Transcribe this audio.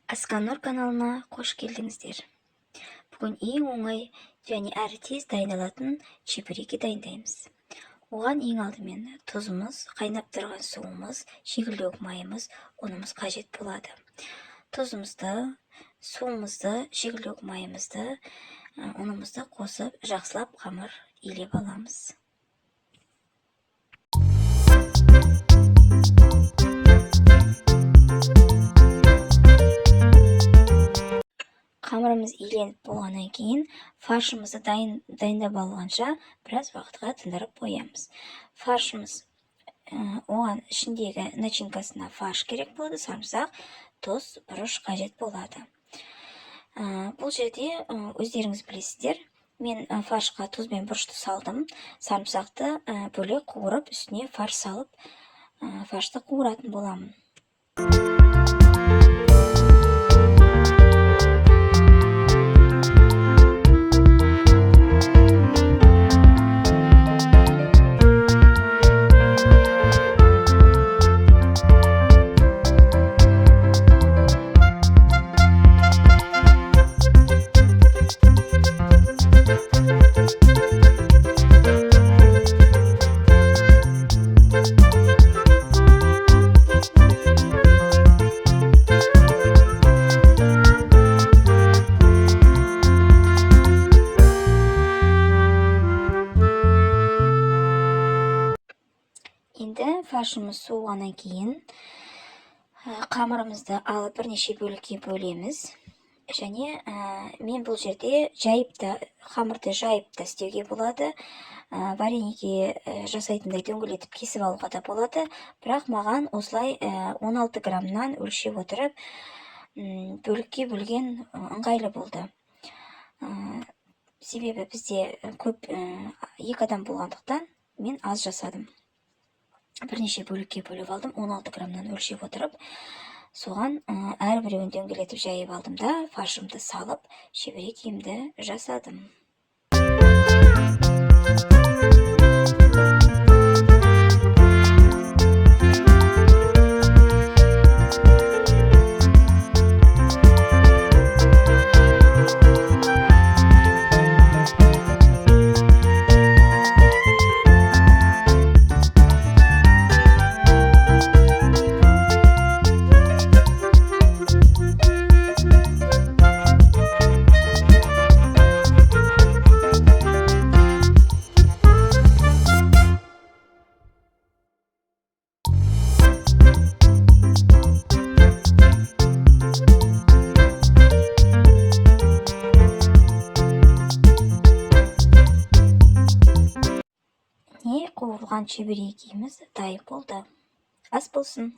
Асканор каналына қош келдіңіздер. Бүгін ең оңай және әрі тез дайындалатын чебуреки дайындаймыз. Оған ең алдымен тұзымыз, қайнап тұрған суымыз, шикілдеуік майымыз, ұнымыз қажет болады. Тұзымызды, суымызды, шикілдеуік майымызды, ұнымызды қосып, жақсылап қамыр илеп аламыз. Қамырымыз иленіп болғаннан кейін фаршымызды дайындап алғанша біраз уақытқа тындырып қоямыз. Фаршымыз, оған ішіндегі начинкасына фарш керек болады, сарымсақ, тұз, бұрыш қажет болады. Бұл жерде өздеріңіз білесіздер, мен фаршқа тұз бен бұрышты салдым, сарымсақты бөлек қуырып, үстіне фарш салып, фаршты қуыратын боламын. Енді фаршымыз суығаннан кейін қамырымызды алып бірнеше бөлікке бөлеміз. Және мен бұл жерде қамырды жайып та істеуге болады. Варенике жасайтындай дөңгелетіп кесіп алуға да болады. Бірақ маған осылай 16 граммнан өлшеп отырып, бөлікке бөлген ыңғайлы болды. Себебі бізде көп 2 адам болғандықтан мен аз жасадым. Бірнеше бөлікке бөліп алдым, 16 граммнан өлшеп отырып, соған әрбіреуін дөңгелетіп жайып алдым да, фаршымды салып, чебурекимді жасадым. Қуырылған чебурекиміз дайын болды. Ас болсын.